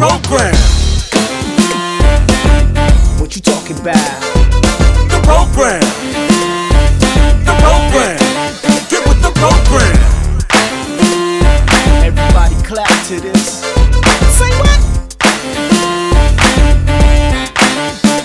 program. What you talking about? The program. The program. Get with the program. Everybody clap to this. Say what?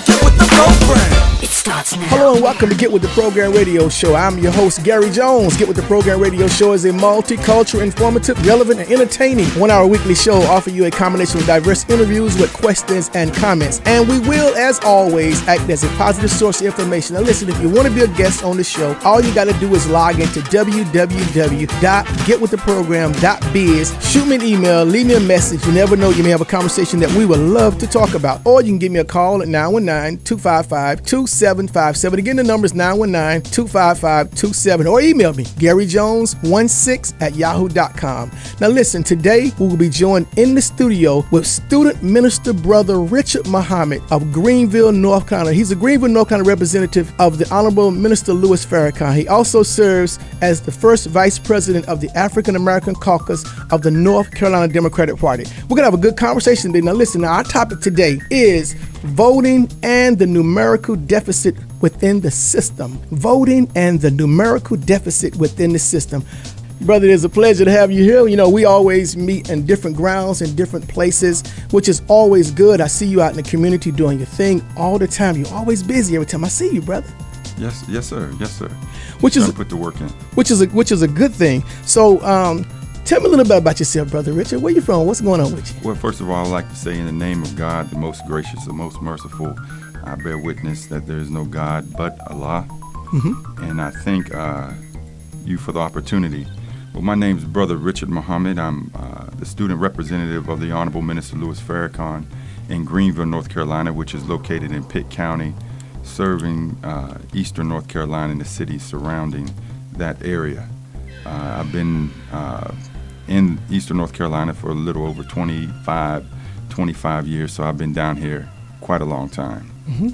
Get with the program. It starts now. Hello and welcome to Get With The Program Radio Show. I'm your host, Gary Jones. Get With The Program Radio Show is a multicultural, informative, relevant, and entertaining one-hour weekly show offering you a combination of diverse interviews with questions and comments. And we will, as always, act as a positive source of information. Now listen, if you want to be a guest on the show, all you got to do is log into www.getwiththeprogram.biz. Shoot me an email, leave me a message. You never know, you may have a conversation that we would love to talk about. Or you can give me a call at 919-255-2757. Again, the number is 919-255-27. Or email me, GaryJones16@yahoo.com. Now listen, today we will be joined in the studio with student minister brother Richard Muhammad of Greenville, North Carolina. He's a Greenville, North Carolina representative of the Honorable Minister Louis Farrakhan. He also serves as the first vice president of the African American Caucus of the North Carolina Democratic Party. We're going to have a good conversation today. Now listen, our topic today is voting and the numerical deficit within the system. Voting and the numerical deficit within the system. Brother, it's a pleasure to have you here. You know, we always meet in different grounds and different places, which is always good. I see you out in the community doing your thing all the time. You're always busy every time I see you, brother. Yes, sir. Which is put the work in. Which is a good thing. So, tell me a little bit about yourself, brother Richard. Where you from? What's going on with you? Well, first of all, I'd like to say in the name of God, the most gracious, the most merciful, I bear witness that there is no God but Allah. Mm-hmm. And I thank you for the opportunity. Well, my name is Brother Richard Muhammad. I'm the student representative of the Honorable Minister Louis Farrakhan in Greenville, North Carolina, which is located in Pitt County, serving eastern North Carolina and the cities surrounding that area. I've been in eastern North Carolina for a little over 25 years, so I've been down here quite a long time. Mm-hmm.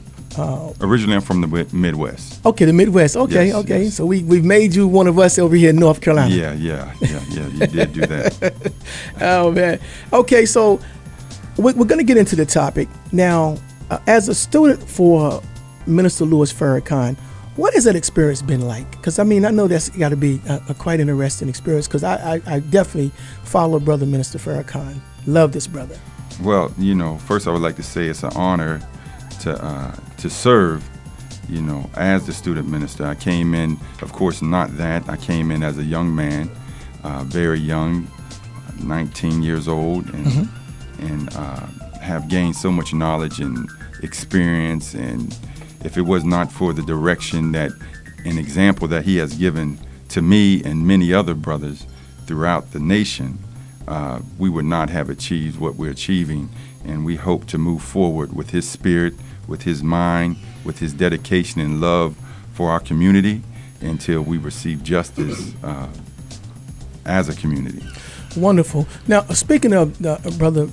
Originally, I'm from the Midwest. Okay, the Midwest. Okay. Yes. So we've made you one of us over here in North Carolina. Yeah. You did do that. Oh, man. Okay, so we're going to get into the topic. Now, as a student for Minister Louis Farrakhan, what has that experience been like? Because, I mean, I know that's got to be a quite interesting experience because I definitely follow Brother Minister Farrakhan. Love this brother. Well, you know, first I would like to say it's an honor to serve, you know, as the student minister. I came in, of course, not that. I came in as a young man, very young, 19 years old, and have gained so much knowledge and experience. And if it was not for the direction that an example that he has given to me and many other brothers throughout the nation, we would not have achieved what we're achieving. And we hope to move forward with his spirit, with his mind, with his dedication and love for our community until we receive justice as a community. Wonderful. Now, speaking of Brother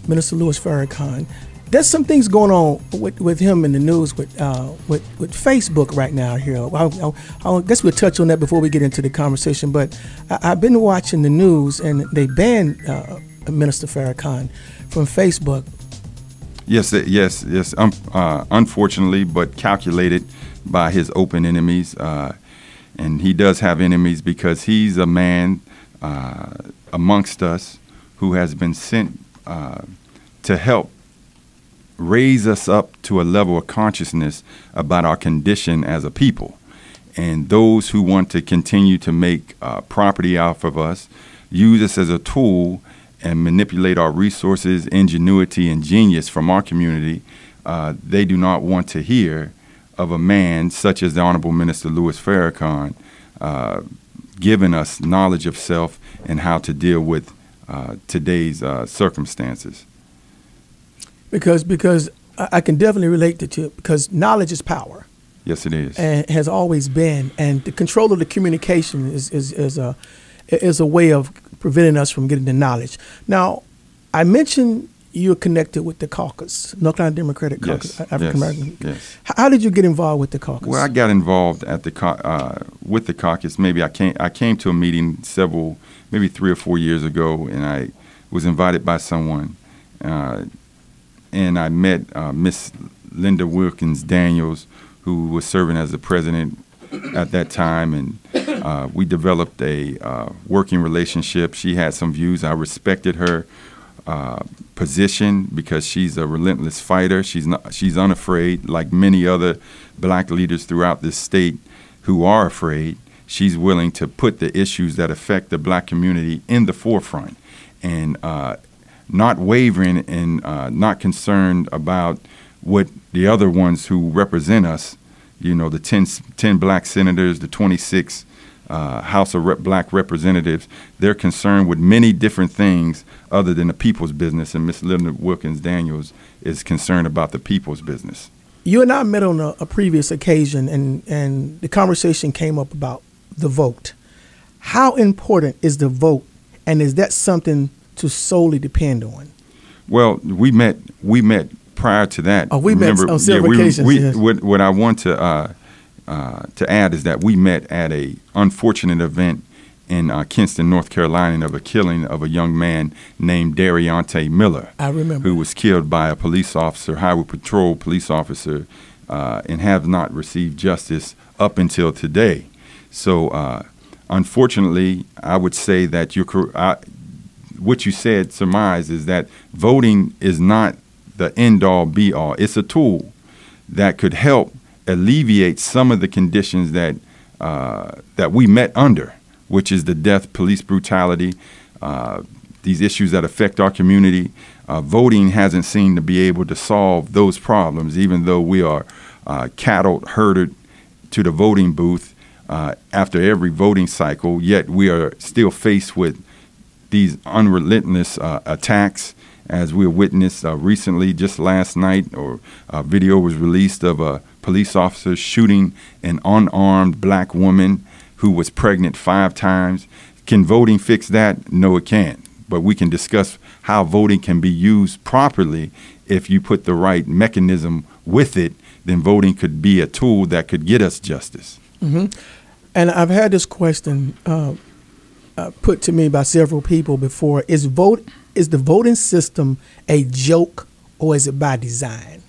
Minister Louis Farrakhan, there's some things going on with him in the news with Facebook right now here. I guess we'll touch on that before we get into the conversation. But I've been watching the news, and they banned Minister Farrakhan from Facebook. Yes. Unfortunately, but calculated by his open enemies, and he does have enemies because he's a man amongst us who has been sent to help raise us up to a level of consciousness about our condition as a people. And those who want to continue to make property off of us, use us as a tool, and manipulate our resources, ingenuity, and genius from our community, they do not want to hear of a man such as the Honorable Minister Louis Farrakhan giving us knowledge of self and how to deal with today's circumstances. Because I can definitely relate to you, because knowledge is power. Yes, it is. And has always been. And the control of the communication is a way of preventing us from getting the knowledge. Now, I mentioned you're connected with the caucus, North Carolina Democratic Caucus, African American. Yes. How did you get involved with the caucus? Well, I got involved at with the caucus. Maybe I came to a meeting maybe 3 or 4 years ago, and I was invited by someone and I met Miss Linda Wilkins Daniels, who was serving as the president at that time, and we developed a working relationship. She had some views. I respected her position because she's a relentless fighter. She's unafraid, like many other black leaders throughout this state who are afraid. She's willing to put the issues that affect the black community in the forefront, and not wavering and not concerned about what the other ones who represent us, you know, the 10 black senators, the 26 House of Black Representatives, they're concerned with many different things other than the people's business, and Miss Linda Wilkins Daniels is concerned about the people's business. You and I met on a previous occasion, and the conversation came up about the vote. How important is the vote, and is that something to solely depend on? Well, we met prior to that. Oh, we met on several occasions. Yes. What I want to add is that we met at a unfortunate event in Kinston, North Carolina, of a killing of a young man named Darionte Miller. I remember. Who was killed by a police officer, highway patrol police officer, and have not received justice up until today. So, unfortunately, I would say that what you said surmise is that voting is not the end-all, be-all. It's a tool that could help alleviate some of the conditions that we met under, which is the death, police brutality, these issues that affect our community. Voting hasn't seemed to be able to solve those problems, even though we are cattle herded to the voting booth after every voting cycle, yet we are still faced with these unrelentless attacks, as we witnessed recently, just last night, or a video was released of a police officer shooting an unarmed black woman who was pregnant 5 times. Can voting fix that? No, it can't. But we can discuss how voting can be used properly. If you put the right mechanism with it, then voting could be a tool that could get us justice. Mm-hmm. And I've had this question put to me by several people before. Is the voting system a joke, or is it by design?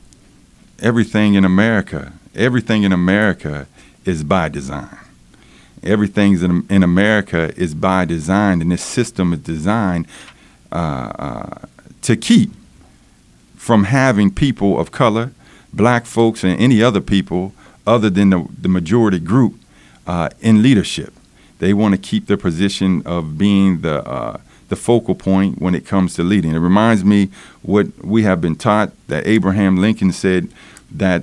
Everything in America is by design. Everything in America is by design, and this system is designed to keep from having people of color, black folks, and any other people other than the majority group in leadership. They want to keep their position of being the focal point when it comes to leading. It reminds me what we have been taught, that Abraham Lincoln said that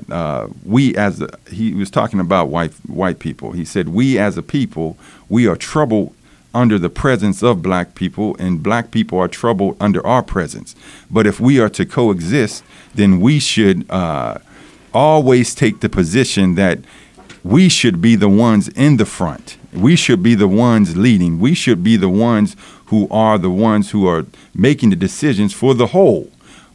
he was talking about white people. He said, we as a people, we are troubled under the presence of black people, and black people are troubled under our presence. But if we are to coexist, then we should always take the position that we should be the ones in the front. We should be the ones leading. We should be the ones who are making the decisions for the whole.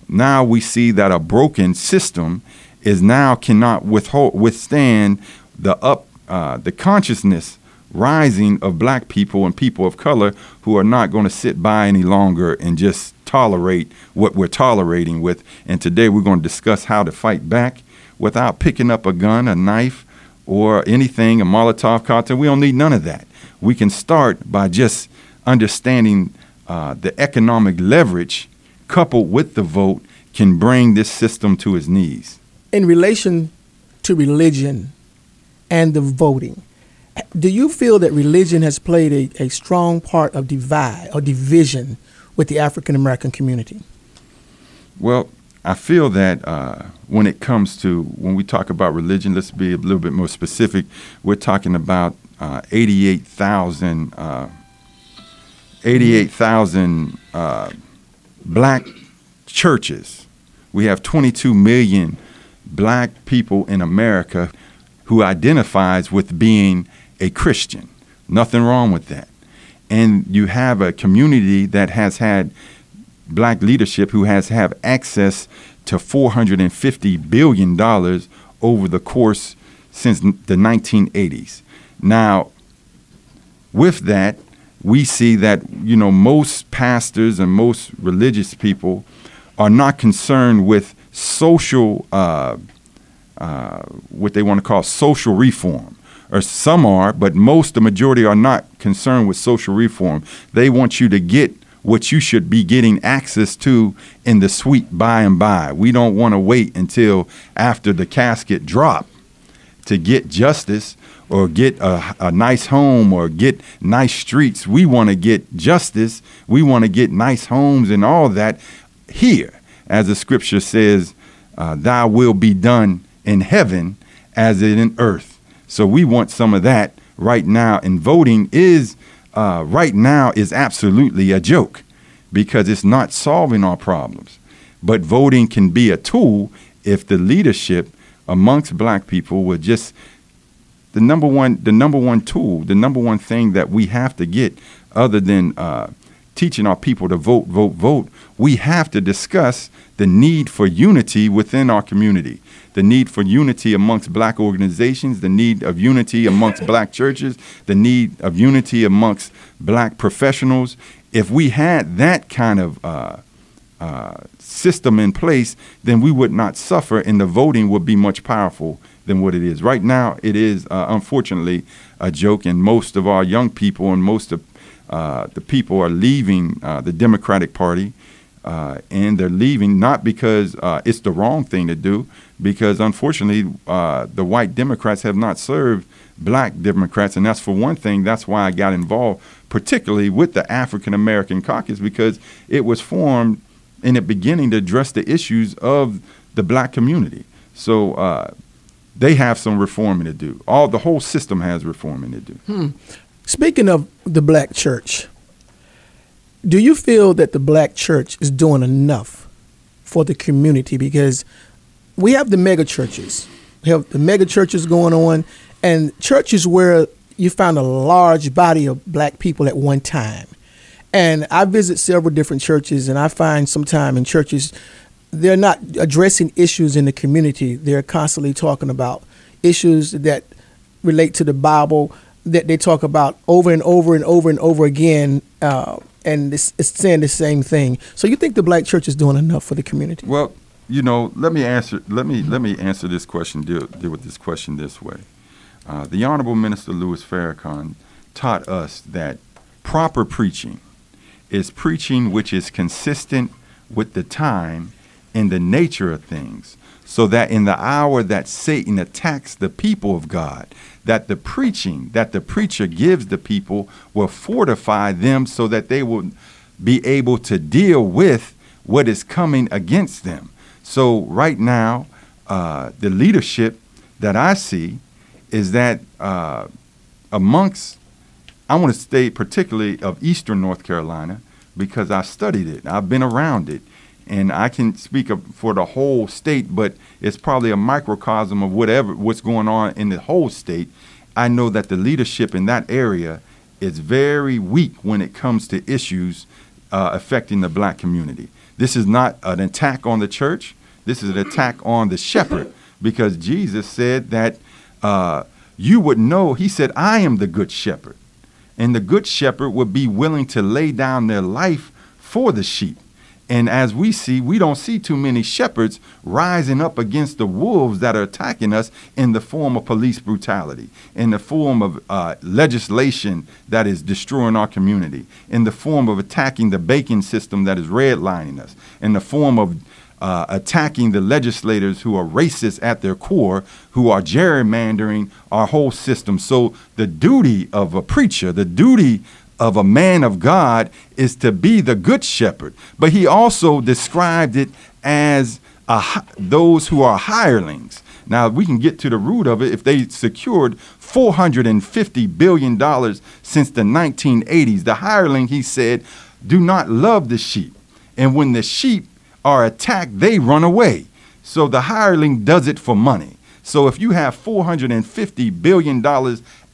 Now we see that a broken system cannot withstand the consciousness rising of black people and people of color, who are not going to sit by any longer and just tolerate what we're tolerating with. And today we're going to discuss how to fight back without picking up a gun, a knife, or anything, a Molotov cocktail. We don't need none of that. We can start by just understanding the economic leverage coupled with the vote can bring this system to its knees. In relation to religion and the voting, do you feel that religion has played a strong part of divide or division with the African American community? Well, I feel that when we talk about religion, let's be a little bit more specific. We're talking about 88,000 black churches. We have 22 million black people in America who identifies with being a Christian. Nothing wrong with that. And you have a community that has had black leadership who have access to $450 billion over the course since the 1980s. Now, with that, we see that, most pastors and most religious people are not concerned with social, what they want to call social reform. Or some are, but the majority are not concerned with social reform. They want you to get what you should be getting access to in the sweet by and by. We don't want to wait until after the casket drop to get justice or get a nice home or get nice streets. We want to get justice. We want to get nice homes and all that here. As the scripture says, thy will be done in heaven as in earth. So we want some of that right now. And voting is right now is absolutely a joke because it's not solving our problems. But voting can be a tool if the leadership amongst black people would just the number one tool, the number one thing that we have to get other than teaching our people to vote, we have to discuss the need for unity within our community, the need for unity amongst black organizations, the need of unity amongst black churches, the need of unity amongst black professionals. If we had that kind of system in place, then we would not suffer and the voting would be much powerful than what it is. Right now, it is unfortunately a joke, and most of our young people and most of the people are leaving the Democratic Party, and they're leaving not because it's the wrong thing to do, because unfortunately the white Democrats have not served black Democrats, and that's for one thing. That's why I got involved, particularly with the African American Caucus, because it was formed in the beginning to address the issues of the black community. So they have some reforming to do. The whole system has reforming to do. Speaking of the black church, do you feel that the black church is doing enough for the community? Because we have the mega churches. We have the mega churches going on, and churches where you find a large body of black people at one time. And I visit several different churches, and I find sometimes in churches, they're not addressing issues in the community. They're constantly talking about issues that relate to the Bible, that they talk about over and over and over and over again, and it's saying the same thing. So you think the black church is doing enough for the community? Well, let me answer this question, deal with this question this way. The Honorable Minister Louis Farrakhan taught us that proper preaching is preaching which is consistent with the time and the nature of things, so that in the hour that Satan attacks the people of God, that the preaching that the preacher gives the people will fortify them so that they will be able to deal with what is coming against them. So right now, the leadership that I see is that amongst, I want to stay particularly of Eastern North Carolina because I studied it. I've been around it. And I can speak for the whole state, but it's probably a microcosm of what's going on in the whole state. I know that the leadership in that area is very weak when it comes to issues affecting the black community. This is not an attack on the church. This is an attack on the shepherd, because Jesus said that you would know. He said, I am the good shepherd, and the good shepherd would be willing to lay down their life for the sheep. And as we see, we don't see too many shepherds rising up against the wolves that are attacking us in the form of police brutality, in the form of legislation that is destroying our community, in the form of attacking the banking system that is redlining us, in the form of attacking the legislators who are racist at their core, who are gerrymandering our whole system. So the duty of a preacher, the duty of a man of God is to be the good shepherd. But he also described it as those who are hirelings. Now, we can get to the root of it. If they secured $450 billion since the 1980s, the hireling, he said, do not love the sheep. And when the sheep are attacked, they run away. So the hireling does it for money. So if you have $450 billion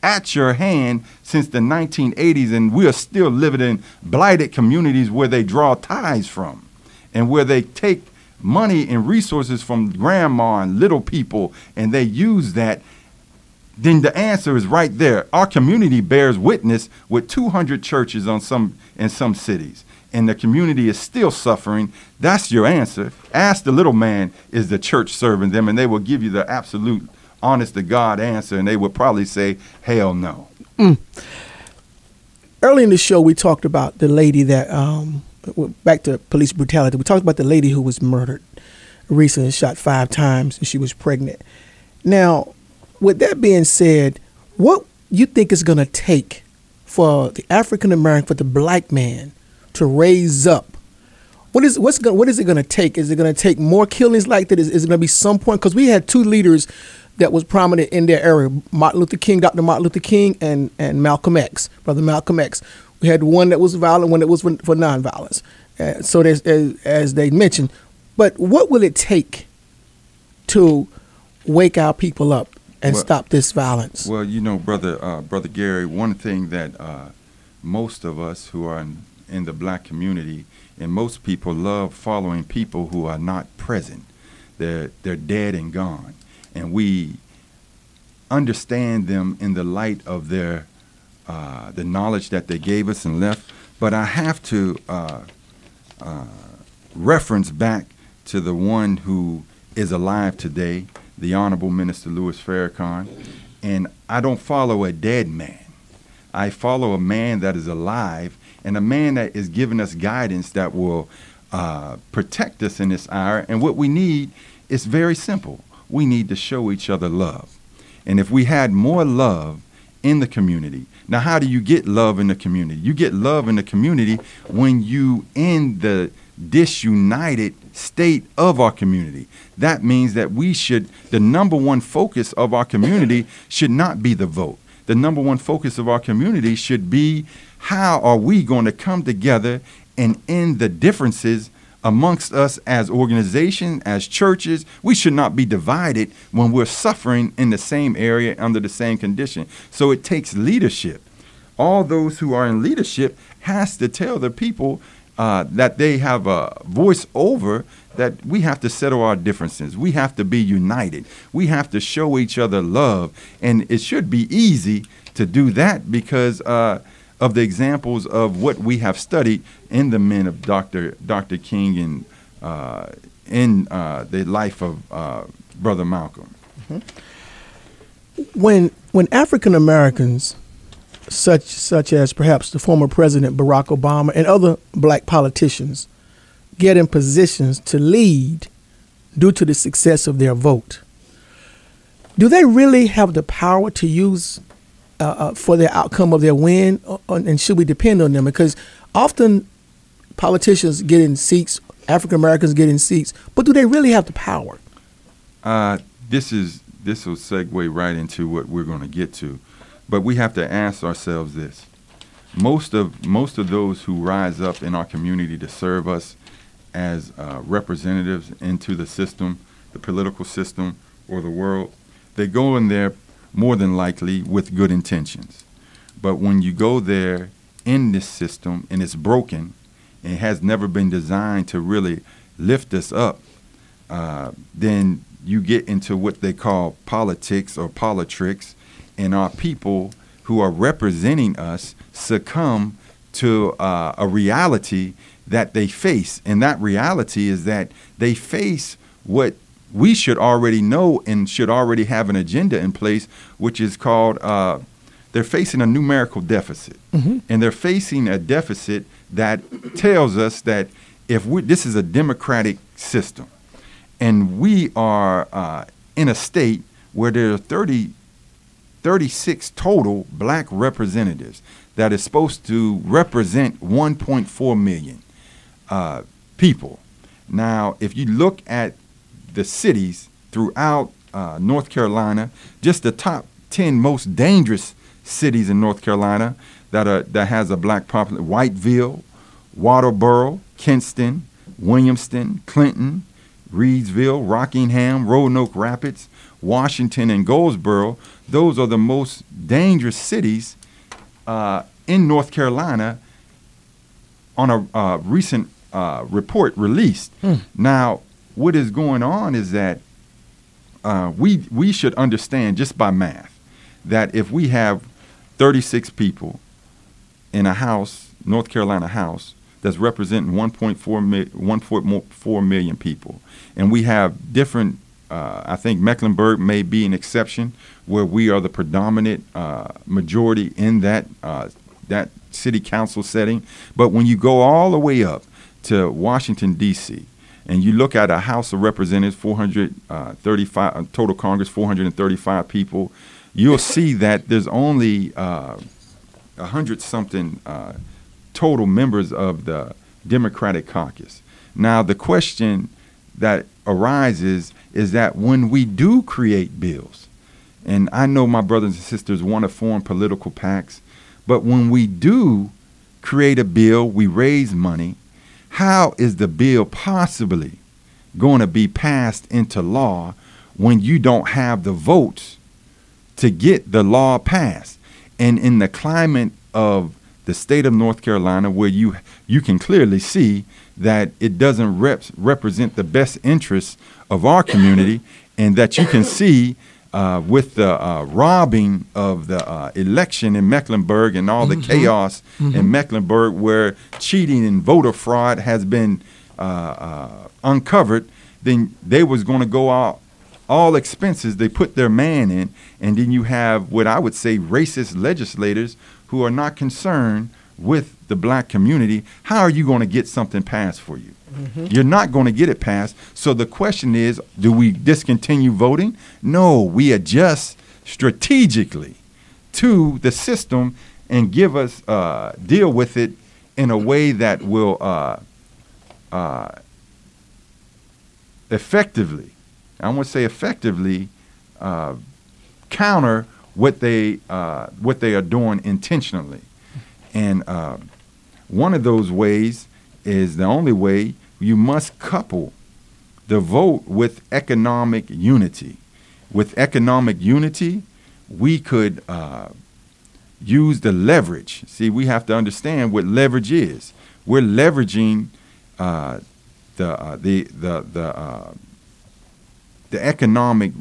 at your hand since the 1980s, and we are still living in blighted communities where they draw ties from and where they take money and resources from grandma and little people and they use that, then the answer is right there. Our community bears witness with 200 churches in some cities. and the community is still suffering, that's your answer. Ask the little man, is the church serving them? And they will give you the absolute honest to God answer, and they would probably say, hell no. Early in the show, we talked about the lady that, back to police brutality, we talked about the lady who was murdered recently, shot 5 times, and she was pregnant. Now, with that being said, what you think is going to take for the African American, for the black man to raise up? What is it going to take? Is it going to take more killings like that? Is it going to be some point? Because we had 2 leaders that was prominent in their area, Martin Luther King, Dr. Martin Luther King, and Malcolm X, Brother Malcolm X. We had one that was violent, one that was for nonviolence. So there's, as they mentioned, but what will it take to wake our people up and stop this violence? Well, you know, Brother Gary, one thing that most of us who are in the black community, and most people love following people who are not present. They're dead and gone. And we understand them in the light of their the knowledge that they gave us and left. But I have to reference back to the one who is alive today, the Honorable Minister Louis Farrakhan. And I don't follow a dead man. I follow a man that is alive, and a man that is giving us guidance that will protect us in this hour. And what we need is very simple. We need to show each other love. And if we had more love in the community. Now, how do you get love in the community? You get love in the community when you in the disunited state of our community. That means that the number one focus of our community should not be the vote. The number one focus of our community should be, how are we going to come together and end the differences amongst us as organizations, as churches? We should not be divided when we're suffering in the same area under the same condition. So it takes leadership. All those who are in leadership has to tell the people that they have a voice over, that we have to settle our differences. We have to be united. We have to show each other love. And it should be easy to do that because of the examples of what we have studied in the men of Dr. King and in the life of Brother Malcolm. When African Americans, such as perhaps the former President Barack Obama and other black politicians, get in positions to lead due to the success of their vote, do they really have the power to use for the outcome of their win, and should we depend on them? Because often politicians get in seats, African Americans get in seats, but do they really have the power? This will segue right into what we're going to get to, but we have to ask ourselves this: most of those who rise up in our community to serve us as representatives into the system, the political system, or the world, they go in there more than likely with good intentions. But when you go there in this system and it's broken and has never been designed to really lift us up, then you get into what they call politics or politricks, and our people who are representing us succumb to a reality that they face. And that reality is that they face what we should already know and should already have an agenda in place, which is called, they're facing a numerical deficit. And they're facing a deficit that tells us that this is a democratic system, and we are in a state where there are 36 total black representatives that is supposed to represent 1.4 million people. Now, if you look at the cities throughout North Carolina, just the top 10 most dangerous cities in North Carolina that has a black population: Whiteville, Waterboro, Kinston, Williamston, Clinton, Reedsville, Rockingham, Roanoke Rapids, Washington, and Goldsboro. Those are the most dangerous cities in North Carolina on a recent report released. Now, what is going on is that we should understand just by math that if we have 36 people in a house, North Carolina house, that's representing 1.4 million people. And we have different, I think Mecklenburg may be an exception, where we are the predominant majority in that city council setting. But when you go all the way up to Washington, D.C., and you look at a House of Representatives, 435, total Congress, 435 people, you'll see that there's only 100-something total members of the Democratic caucus. Now, the question that arises is that when we do create bills, and I know my brothers and sisters want to form political PACs, but when we do create a bill, we raise money, how is the bill possibly going to be passed into law when you don't have the votes to get the law passed? And in the climate of the state of North Carolina, where you can clearly see that it doesn't represent the best interests of our community, and that you can see with the robbing of the election in Mecklenburg and all the chaos in Mecklenburg, where cheating and voter fraud has been uncovered, then they was going to go out all expenses. They put their man in, and then you have what I would say racist legislators who are not concerned with the black community. How are you going to get something passed for you? You're not going to get it passed. So the question is, do we discontinue voting? No, we adjust strategically to the system and give us deal with it in a way that will effectively, I want to say effectively, counter what they are doing intentionally. And one of those ways is the only way. You must couple the vote with economic unity. With economic unity, we could use the leverage. See, we have to understand what leverage is. We're leveraging the economic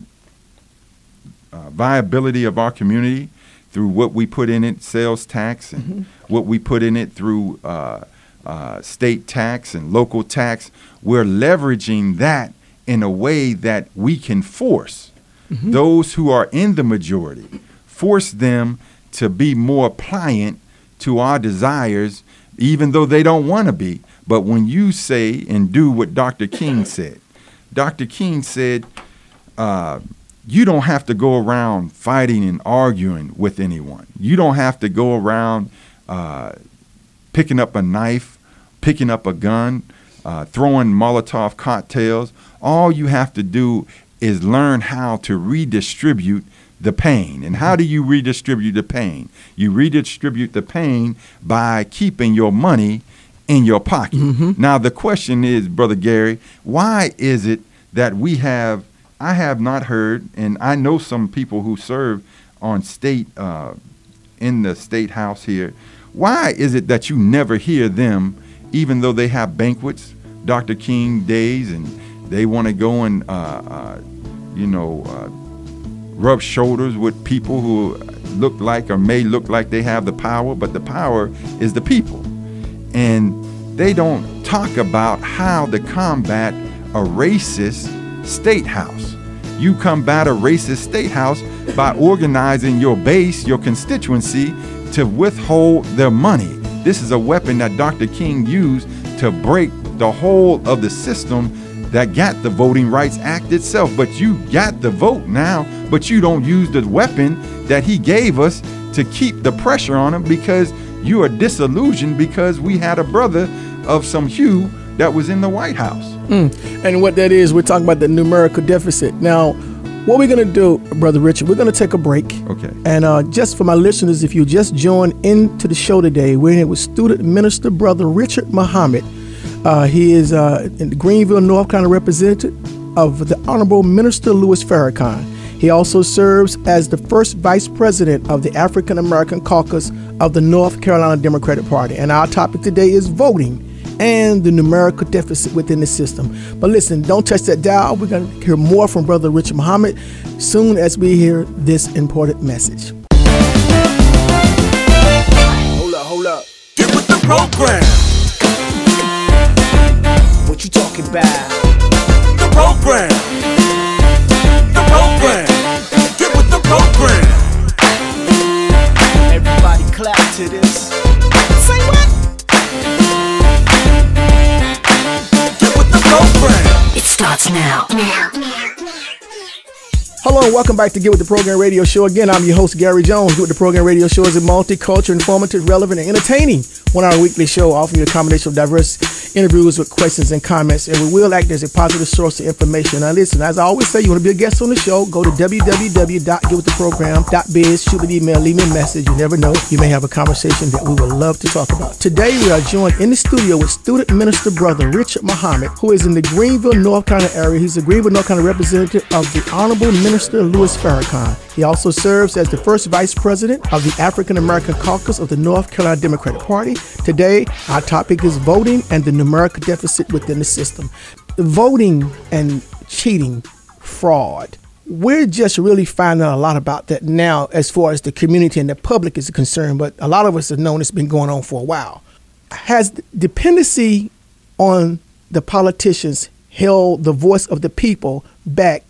viability of our community through what we put in it, sales tax, and what we put in it through state tax and local tax. We're leveraging that in a way that we can force those who are in the majority, force them to be more pliant to our desires, even though they don't want to be. But when you say and do what Dr. King said, Dr. King said, you don't have to go around fighting and arguing with anyone. You don't have to go around picking up a knife, picking up a gun, throwing Molotov cocktails. All you have to do is learn how to redistribute the pain. And how do you redistribute the pain? You redistribute the pain by keeping your money in your pocket. Now, the question is, Brother Gary, why is it that I have not heard, and I know some people who serve on state, in the state house here, why is it that you never hear them, even though they have banquets, Dr. King days, and they want to go and, rub shoulders with people who look like or may look like they have the power, but the power is the people. And they don't talk about how to combat a racist state house. You combat a racist state house by organizing your base, your constituency, to withhold their money. This is a weapon that Dr. King used to break the whole of the system that got the Voting Rights Act itself. But you got the vote now, but you don't use the weapon that he gave us to keep the pressure on him, because you are disillusioned because we had a brother of some hue that was in the White House. And what that is, we're talking about the numerical deficit. Now, what we're going to do, Brother Richard, we're going to take a break. Okay. And just for my listeners, if you just joined into the show today, we're here with Student Minister Brother Richard Muhammad. He is in the Greenville, North Carolina representative of the Honorable Minister Louis Farrakhan. He also serves as the first vice president of the African American caucus of the North Carolina Democratic Party. And our topic today is voting and the numerical deficit within the system. But listen, don't touch that dial. We're going to hear more from Brother Richard Muhammad soon as we hear this important message. Hold up. Get with the program. clap to this. Say what? Get with the program. It starts now. Hello and welcome back to Get With The Program Radio Show. Again, I'm your host, Gary Jones. Get With The Program Radio Show is a multicultural, informative, relevant, and entertaining one-hour weekly show offering you a combination of diverse interviews with questions and comments, and we will act as a positive source of information. Now listen, as I always say, you want to be a guest on the show, go to www.getwiththeprogram.biz, shoot me an email, leave me a message. You never know, you may have a conversation that we would love to talk about. Today, we are joined in the studio with student minister brother Richard Muhammad, who is in the Greenville, North Carolina area. He's the Greenville, North Carolina representative of the Honorable Minister Louis Farrakhan. He also serves as the first vice president of the African American Caucus of the North Carolina Democratic Party. Today, our topic is voting and the numerical deficit within the system. Voting and cheating, fraud. We're just really finding out a lot about that now as far as the community and the public is concerned, but a lot of us have known it's been going on for a while. Has dependency on the politicians held the voice of the people back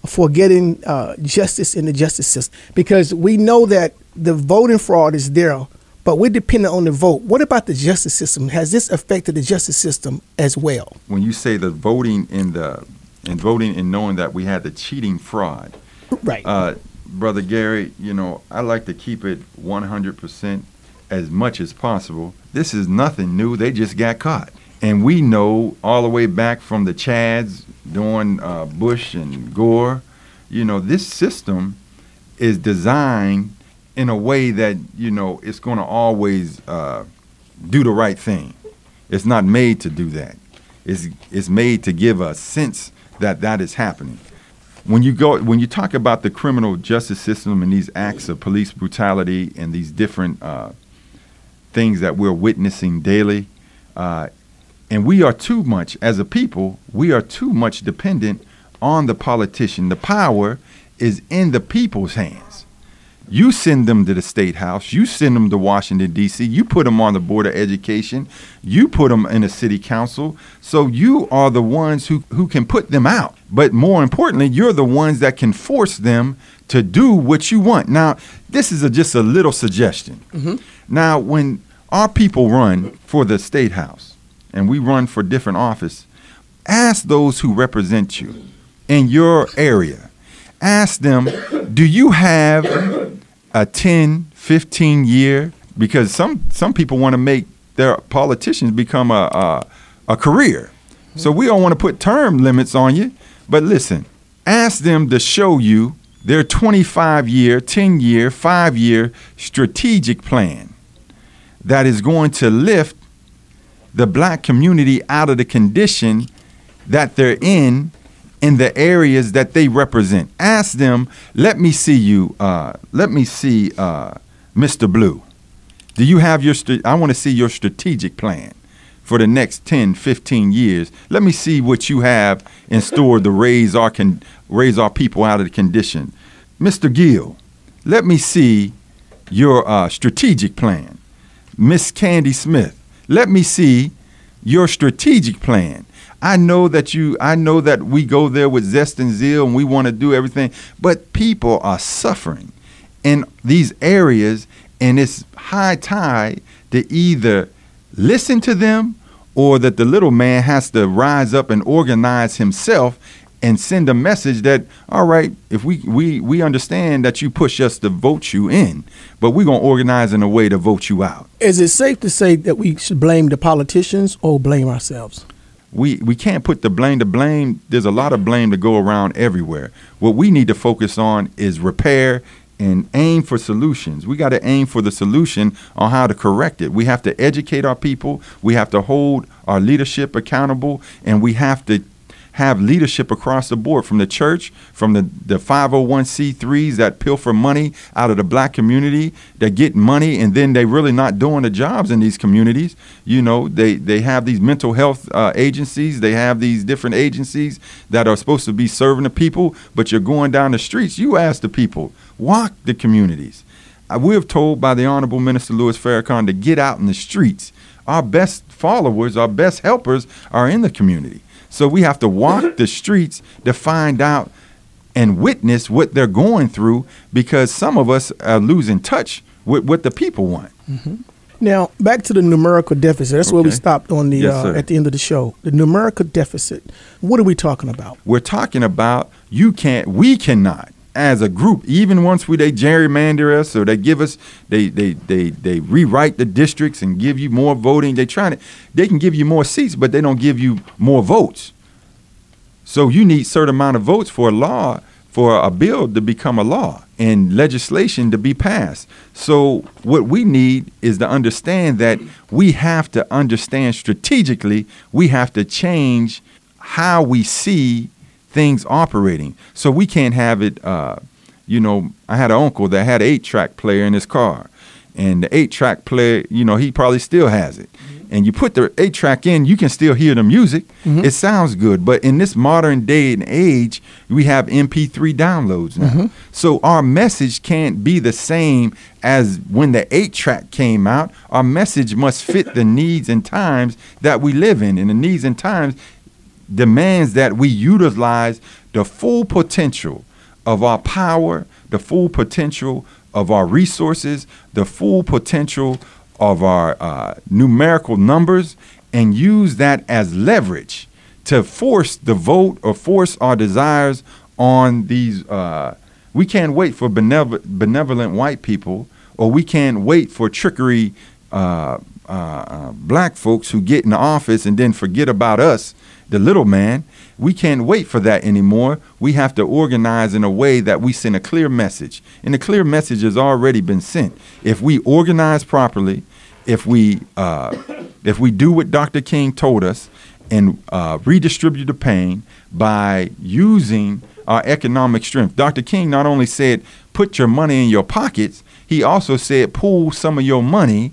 for getting justice in the justice system? Because we know that the voting fraud is there, but we're dependent on the vote. What about the justice system? Has this affected the justice system as well? When you say the voting and voting and knowing that we had the cheating fraud, Right. Brother Gary, you know, I like to keep it 100% as much as possible. This is nothing new. They just got caught. And we know all the way back from the Chads during Bush and Gore, you know, this system is designed in a way that, you know, it's going to always do the right thing. It's not made to do that. It's made to give a sense that that is happening. When you talk about the criminal justice system and these acts of police brutality and these different things that we're witnessing daily, and we are too much, as a people, we are too much dependent on the politician. The power is in the people's hands. You send them to the State House. You send them to Washington, D.C. You put them on the Board of Education. You put them in a city council. So you are the ones who can put them out. But more importantly, you're the ones that can force them to do what you want. Now, this is just a little suggestion. Mm-hmm. Now, when our people run for the State House, and we run for different office, ask those who represent you in your area. Ask them, do you have a 10, 15 year? Because some people want to make their politicians become a career. So we don't want to put term limits on you. But listen, ask them to show you their 25-year, 10-year, 5-year strategic plan that is going to lift the black community out of the condition that they're in the areas that they represent. Ask them, let me see you, Mr. Blue. Do you have I want to see your strategic plan for the next 10, 15 years. Let me see what you have in store to raise our people out of the condition. Mr. Gill, let me see your strategic plan. Miss Candy Smith, let me see your strategic plan. I know that we go there with zest and zeal and we want to do everything, but people are suffering in these areas, and it's high time to either listen to them or that the little man has to rise up and organize himself and send a message that, all right, if we understand that you push us to vote you in, but we're going to organize in a way to vote you out. Is it safe to say that we should blame the politicians or blame ourselves? We can't put the blame. There's a lot of blame to go around everywhere. What we need to focus on is repair and aim for solutions. We got to aim for the solution on how to correct it. We have to educate our people. We have to hold our leadership accountable, and we have to have leadership across the board, from the church, from the 501c3s that pilfer money out of the black community, that get money and then they really not doing the jobs in these communities. You know, they have these mental health agencies. They have these different agencies that are supposed to be serving the people, but you're going down the streets. You ask the people, walk the communities. We're told by the Honorable Minister Louis Farrakhan to get out in the streets. Our best followers, our best helpers are in the community. So we have to walk the streets to find out and witness what they're going through, because some of us are losing touch with what the people want. Now, back to the numerical deficit. That's where we Okay. stopped on the Yes, sir. at the end of the show. The numerical deficit. What are we talking about? We're talking about we cannot, as a group, even once they gerrymander us or they give us, they rewrite the districts and give you more voting. They can give you more seats, but they don't give you more votes. So you need certain amount of votes for a bill to become a law and legislation to be passed. So what we need is to understand that we have to understand strategically, we have to change how we see things operating. So we can't have it, I had an uncle that had an 8-track player in his car. And the 8-track player, he probably still has it. And you put the 8-track in, you can still hear the music. It sounds good. But in this modern day and age, we have MP3 downloads now. So our message can't be the same as when the 8-track came out. Our message must fit the needs and times that we live in. And the needs and times demands that we utilize the full potential of our power, the full potential of our resources, the full potential of our numerical numbers, and use that as leverage to force the vote or force our desires on these. We can't wait for benevolent white people, or we can't wait for trickery black folks who get in the office and then forget about us, the little man. We can't wait for that anymore. We have to organize in a way that we send a clear message. And the clear message has already been sent. If we organize properly, if we do what Dr. King told us and redistribute the pain by using our economic strength. Dr. King not only said, put your money in your pockets, he also said, pull some of your money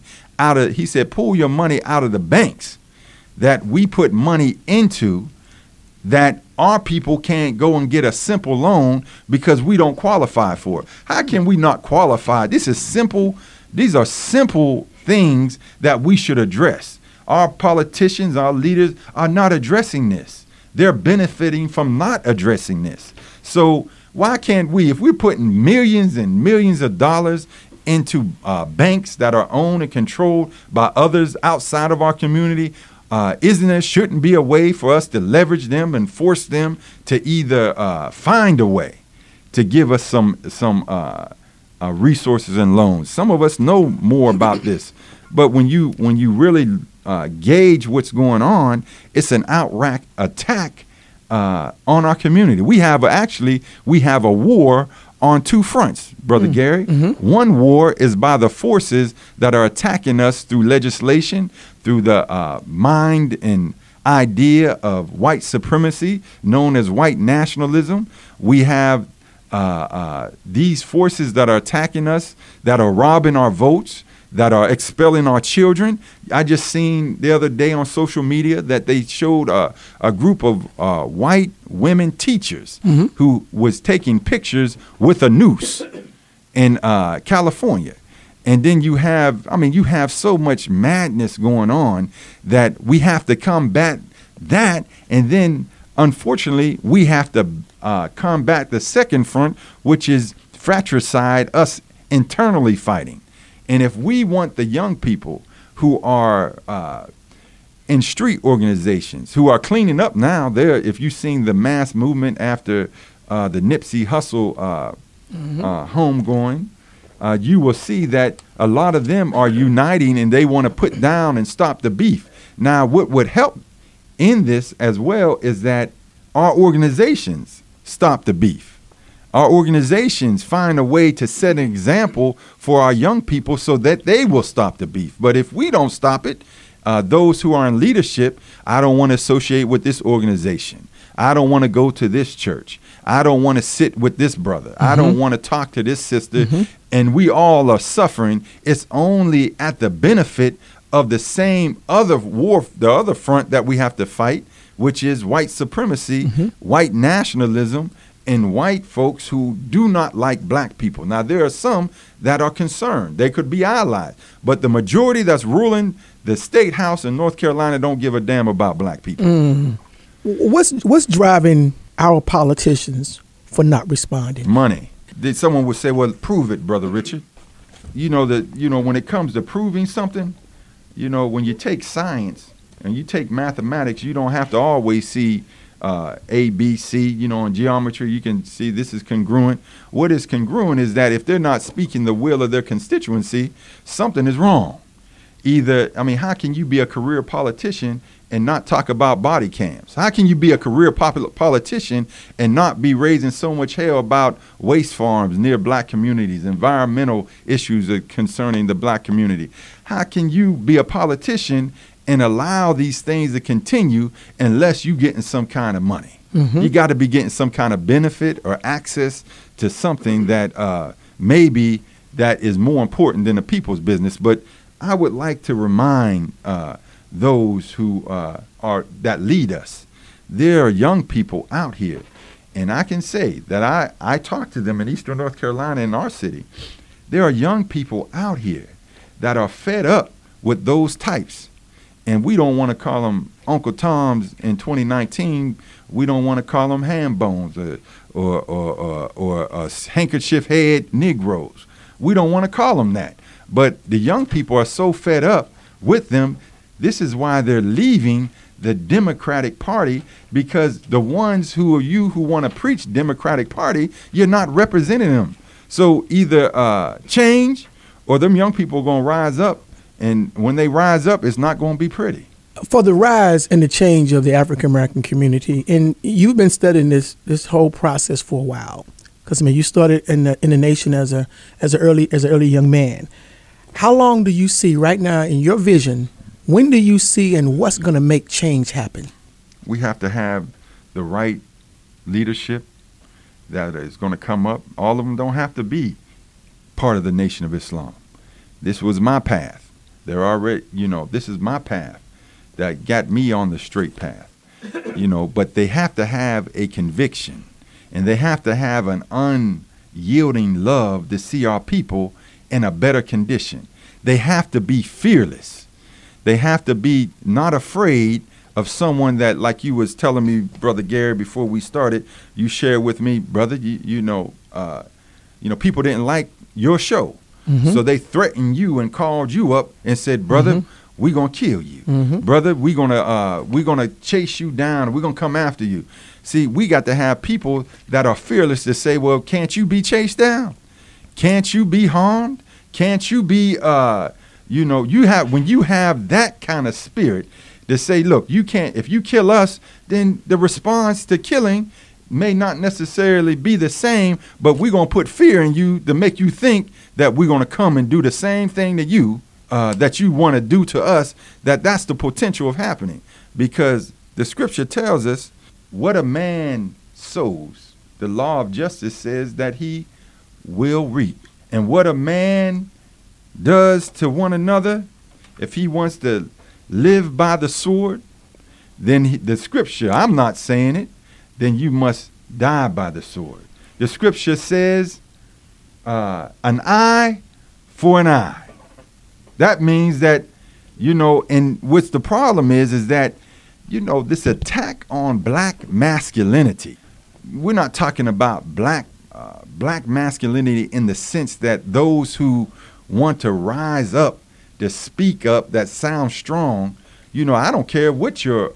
pull your money out of the banks that we put money into, that our people can't go and get a simple loan because we don't qualify for it. How can we not qualify? This is simple. These are simple things that we should address. Our politicians, our leaders are not addressing this. They're benefiting from not addressing this. So why can't we, if we're putting millions and millions of dollars into banks that are owned and controlled by others outside of our community, shouldn't be a way for us to leverage them and force them to either find a way to give us some resources and loans. Some of us know more about this, but when you really gauge what's going on, it's an outright attack on our community. We have a war on two fronts, Brother Gary. One war is by the forces that are attacking us through legislation, through the mind and idea of white supremacy, known as white nationalism. We have these forces that are attacking us, that are robbing our votes, that are expelling our children. I just seen the other day on social media that they showed a group of white women teachers who was taking pictures with a noose in California. And then you have so much madness going on that we have to combat that. And then, unfortunately, we have to combat the second front, which is fratricide, us internally fighting. And if we want the young people who are in street organizations, who are cleaning up now, if you've seen the mass movement after the Nipsey Hussle homegoing, you will see that a lot of them are uniting and they want to put down and stop the beef. Now, what would help in this as well is that our organizations stop the beef. Our organizations find a way to set an example for our young people so that they will stop the beef. But if we don't stop it, those who are in leadership, I don't want to associate with this organization. I don't want to go to this church. I don't want to sit with this brother. I don't want to talk to this sister. And we all are suffering. It's only at the benefit of the same other war, the other front that we have to fight, which is white supremacy, white nationalism, and white folks who do not like black people. Now, there are some that are concerned. They could be allies. But the majority that's ruling the state house in North Carolina don't give a damn about black people. What's driving our politicians for not responding? Money. Someone would say, well, prove it, Brother Richard. when it comes to proving something, when you take science and you take mathematics, you don't have to always see A, B, C. In geometry, you can see this is congruent. What is congruent is that if they're not speaking the will of their constituency, something is wrong. How can you be a career politician and not talk about body cams? How can you be a career politician and not be raising so much hell about waste farms near black communities, environmental issues concerning the black community? How can you be a politician and allow these things to continue unless you getting some kind of money? You got to be getting some kind of benefit or access to something that maybe that is more important than the people's business. But I would like to remind those who that lead us. There are young people out here, and I can say that I talk to them in Eastern North Carolina in our city. There are young people out here that are fed up with those types, and we don't want to call them Uncle Toms in 2019. We don't want to call them ham bones or handkerchief head Negroes. We don't want to call them that. But the young people are so fed up with them. This is why they're leaving the Democratic Party, because the ones who want to preach Democratic Party, you're not representing them. So either change, or them young people are going to rise up. And when they rise up, it's not going to be pretty. For the rise and the change of the African American community, and you've been studying this whole process for a while, because you started in the nation as an early young man. How long do you see right now in your vision? When do you see and what's going to make change happen? We have to have the right leadership that is going to come up. All of them don't have to be part of the Nation of Islam. This was my path. They're already, this is my path that got me on the straight path, but they have to have a conviction, and they have to have an unyielding love to see our people in a better condition. They have to be fearless. They have to be not afraid of someone that, like you was telling me, Brother Gary, before we started, you shared with me, brother, people didn't like your show. So they threatened you and called you up and said, brother, we're going to kill you. Brother, we're gonna chase you down. We're going to come after you. See, we got to have people that are fearless to say, well, can't you be chased down? Can't you be harmed? Can't you be, when you have that kind of spirit to say, look, you can't, if you kill us, then the response to killing may not necessarily be the same, but we're going to put fear in you to make you think that we're going to come and do the same thing to you that you want to do to us, that's the potential of happening. Because the scripture tells us what a man sows, the law of justice says that he will reap. And what a man does to one another, if he wants to live by the sword, then the scripture, I'm not saying it, then you must die by the sword. The scripture says an eye for an eye. That means that, and what's the problem is that, this attack on black masculinity. We're not talking about black masculinity in the sense that those who want to rise up, to speak up, that sound strong. I don't care what your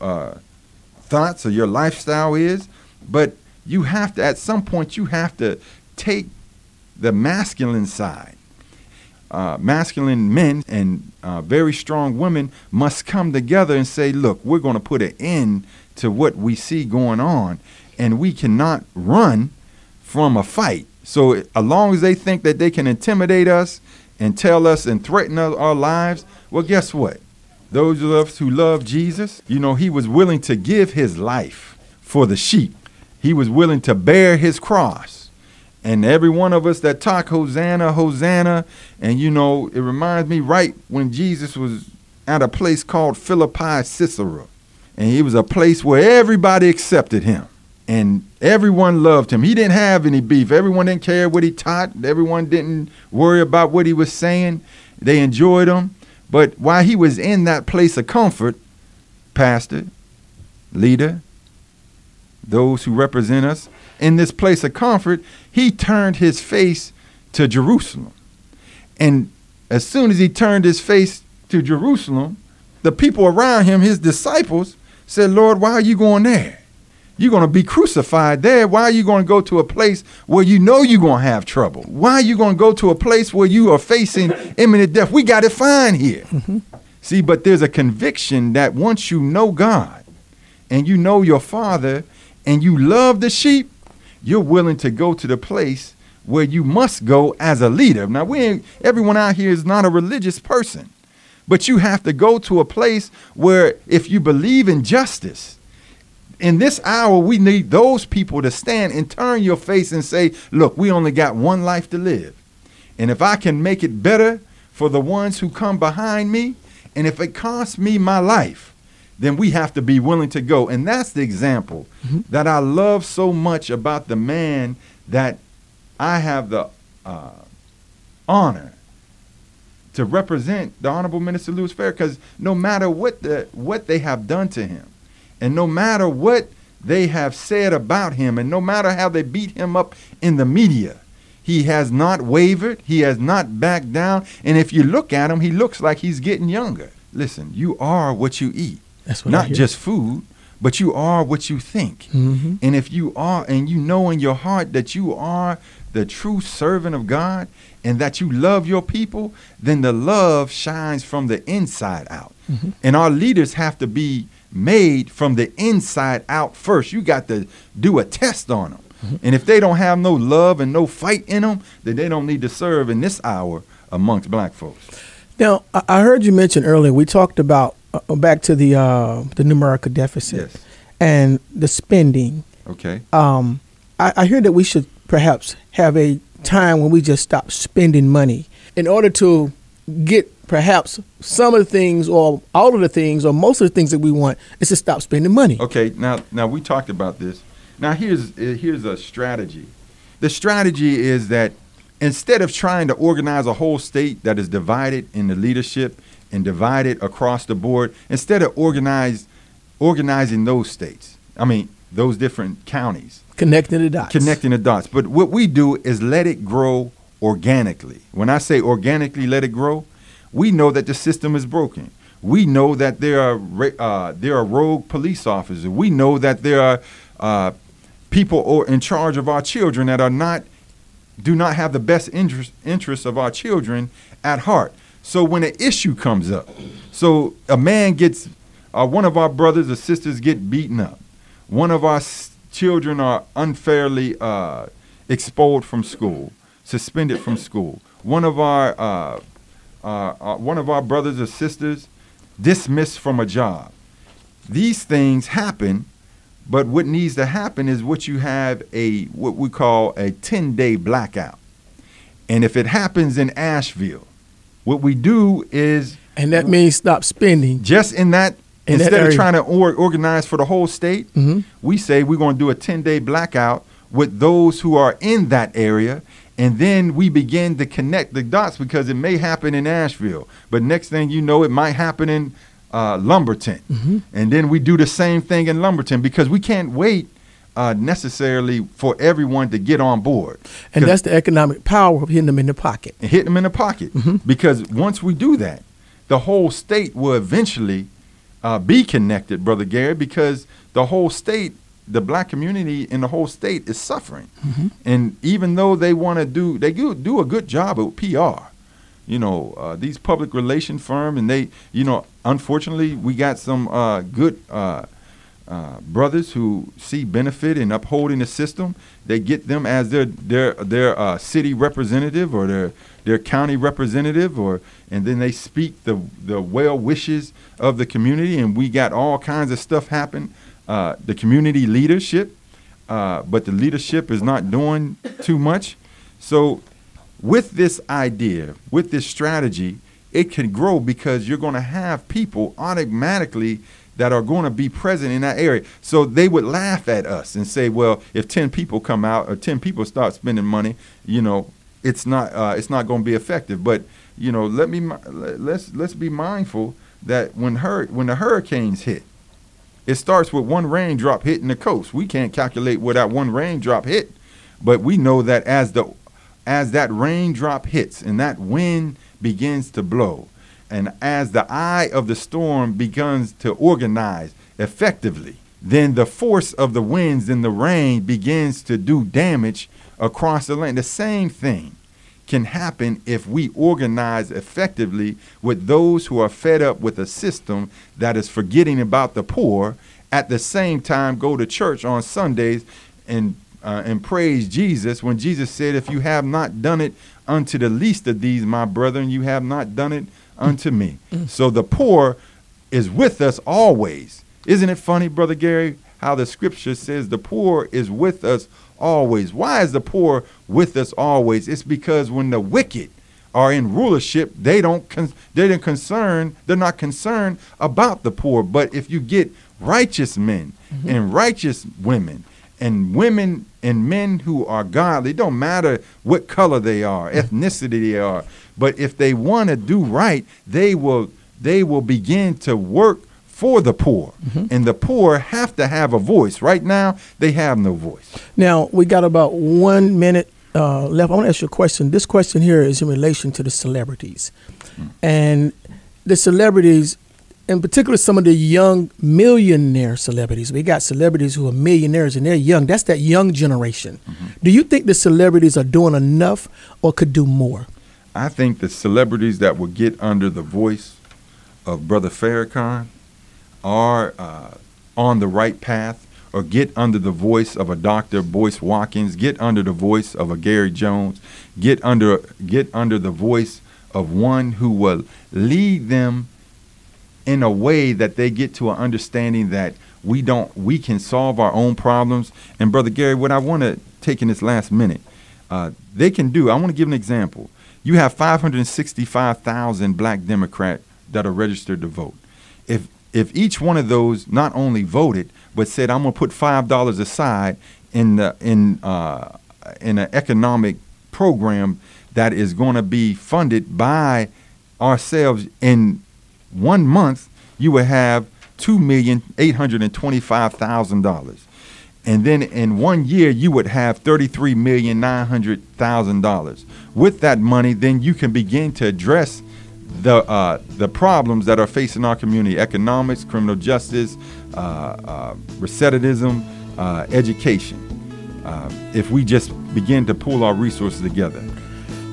thoughts or your lifestyle is, but you have to, at some point, you have to take the masculine side. Masculine men and very strong women must come together and say, look, we're going to put an end to what we see going on, and we cannot run from a fight. So as long as they think that they can intimidate us and tell us and threaten our lives, well, guess what? Those of us who love Jesus, he was willing to give his life for the sheep. He was willing to bear his cross. And every one of us that talk Hosanna, Hosanna, and it reminds me right when Jesus was at a place called Philippi Sisera. And it was a place where everybody accepted him. And everyone loved him. He didn't have any beef. Everyone didn't care what he taught. Everyone didn't worry about what he was saying. They enjoyed him. But while he was in that place of comfort, pastor, leader, those who represent us, in this place of comfort, he turned his face to Jerusalem. And as soon as he turned his face to Jerusalem, the people around him, his disciples, said, Lord, why are you going there? You're going to be crucified there. Why are you going to go to a place where you know you're going to have trouble? Why are you going to go to a place where you are facing imminent death? We got it fine here. Mm-hmm. See, but there's a conviction that once you know God and you know your Father and you love the sheep, you're willing to go to the place where you must go as a leader. Now, everyone out here is not a religious person, but you have to go to a place where if you believe in justice, in this hour, we need those people to stand and turn your face and say, look, we only got one life to live. And if I can make it better for the ones who come behind me, and if it costs me my life, then we have to be willing to go. And that's the example that I love so much about the man that I have the honor to represent, the Honorable Minister Louis Farrakhan, because no matter what they have done to him, and no matter what they have said about him, and no matter how they beat him up in the media, he has not wavered. He has not backed down. And if you look at him, he looks like he's getting younger. Listen, you are what you eat. That's what not just food, but you are what you think. Mm-hmm. And if you are, and you know in your heart that you are the true servant of God and that you love your people, then the love shines from the inside out. Mm-hmm. And our leaders have to be made from the inside out first. You got to do a test on them. Mm-hmm. And if they don't have no love and no fight in them, then they don't need to serve in this hour amongst black folks. Now, I heard you mention earlier, we talked about, back to the numerical deficit, yes, and the spending. Okay. I hear that we should perhaps have a time when we just stop spending money in order to get perhaps some of the things or all of the things or most of the things that we want is to stop spending money. Okay, now we talked about this. Now here's a strategy. The strategy is that instead of trying to organize a whole state that is divided in the leadership and divided across the board, instead of organizing those states, those different counties. Connecting the dots. But what we do is let it grow organically. When I say organically let it grow, we know that the system is broken. We know that there are rogue police officers. We know that there are people in charge of our children that do not have the best interests of our children at heart. So when an issue comes up, so a man gets, one of our brothers or sisters get beaten up, one of our children are unfairly expelled from school, suspended from school, one of our brothers or sisters dismissed from a job. These things happen, but what needs to happen is what we call a 10-day blackout. And if it happens in Asheville, what we do is... And that means stop spending. Just instead of trying to organize for the whole state, mm-hmm, we say we're going to do a 10-day blackout with those who are in that area. And then we begin to connect the dots because it may happen in Asheville, but next thing you know, it might happen in Lumberton. Mm-hmm. And then we do the same thing in Lumberton because we can't wait necessarily for everyone to get on board. And that's the economic power of hitting them in the pocket. And hitting them in the pocket. Mm-hmm. Because once we do that, the whole state will eventually be connected, Brother Gary, because the whole state, the black community in the whole state is suffering. Mm-hmm. And even though they do a good job at PR, these public relation firm, and unfortunately we got some good brothers who see benefit in upholding the system. They get them as their city representative or their county representative, and then they speak the well wishes of the community, and we got all kinds of stuff happen. The community leadership, but the leadership is not doing too much. So with this idea, with this strategy, it can grow because you're going to have people automatically that are going to be present in that area. So they would laugh at us and say, well, if 10 people come out or 10 people start spending money, it's not going to be effective. But, let's be mindful that when the hurricanes hit, it starts with one raindrop hitting the coast. We can't calculate where that one raindrop hit, but we know that as the as that raindrop hits and that wind begins to blow, and as the eye of the storm begins to organize effectively, then the force of the winds and the rain begins to do damage across the land. The same thing can happen if we organize effectively with those who are fed up with a system that is forgetting about the poor, at the same time go to church on Sundays and praise Jesus, when Jesus said, if you have not done it unto the least of these, my brethren, you have not done it unto me. So the poor is with us always. Isn't it funny, Brother Gary, how the scripture says the poor is with us always? Why is the poor with us always? It's because when the wicked are in rulership, they're not concerned about the poor. But if you get righteous men and righteous women and men who are godly, it don't matter what color they are, ethnicity they are, but if they want to do right, they will begin to work for the poor. And the poor have to have a voice. Right now, they have no voice. Now, we got about 1 minute left. I want to ask you a question. This question here is in relation to the celebrities. And the celebrities, in particular, some of the young millionaire celebrities. We got celebrities who are millionaires and they're young. That's that young generation. Do you think the celebrities are doing enough or could do more? I think the celebrities that will get under the voice of Brother FARRAKHAN are on the right path, or get under the voice of a Dr. Boyce Watkins, get under the voice of a Gary Jones, get under the voice of one who will lead them in a way that they get to an understanding that we can solve our own problems. And Brother Gary, what I want to take in this last minute, they can do, I want to give an example. You have 565,000 black Democrats that are registered to vote. If each one of those not only voted, but said, I'm going to put $5 aside in an economic program that is going to be funded by ourselves, in 1 month, you would have $2,825,000. And then in 1 year, you would have $33,900,000. With that money, then you can begin to address the problems that are facing our community: economics, criminal justice, recidivism, education. If we just begin to pull our resources together.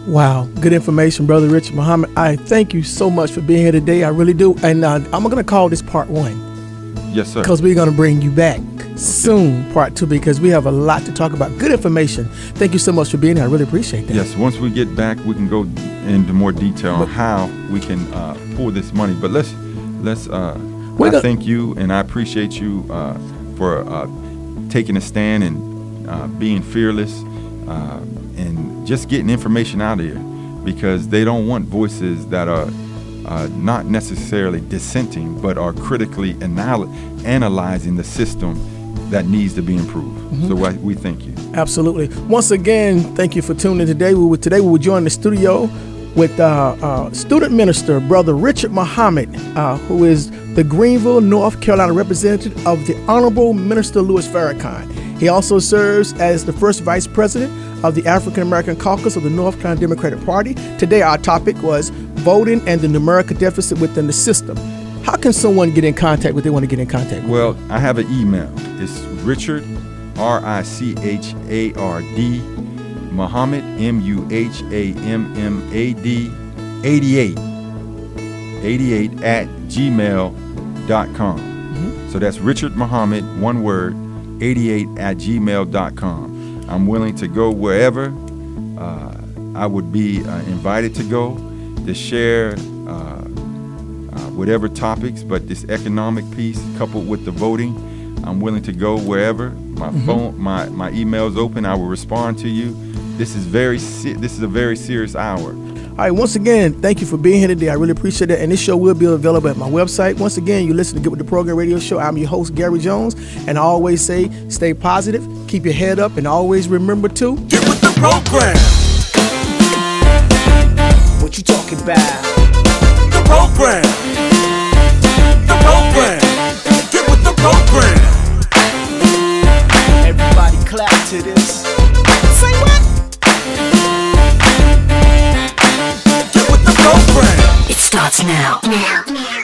Wow, good information, Brother Richard Muhammad. I thank you so much for being here today. I really do. And I'm going to call this part 1. Yes, sir. Because we're going to bring you back soon, part 2, because we have a lot to talk about. Good information. Thank you so much for being here. I really appreciate that. Yes, once we get back, we can go into more detail on how we can pull this money. But I thank you, and I appreciate you for taking a stand and being fearless and just getting information out of here, because they don't want voices that are not necessarily dissenting, but are critically analyzing the system that needs to be improved. So we thank you. Absolutely. Once again, thank you for tuning in today. Today we will join the studio with student minister, Brother Richard Muhammad, who is the Greenville, North Carolina representative of the Honorable Minister Louis Farrakhan. He also serves as the first vice president of the African American Caucus of the North Carolina Democratic Party. Today our topic was voting and the numerical deficit within the system. How can someone get in contact with they want to get in contact with? Well, I have an email. It's Richard, RICHARD, Muhammad, MUHAMMAD, 88 at gmail.com. So that's Richard Muhammad, one word, 88 at gmail.com. I'm willing to go wherever I would be invited to go to share whatever topics, but this economic piece coupled with the voting, I'm willing to go wherever. My phone, my email is open. I will respond to you. This is a very serious hour. All right, once again, thank you for being here today. I really appreciate it. And this show will be available at my website. Once again, you listen to Get With The Program radio show. I'm your host, Gary Jones. And I always say, stay positive, keep your head up, and always remember to Get with the program. What you talking about? The program. The program. Get with the program. Everybody clap to this. Say what? now.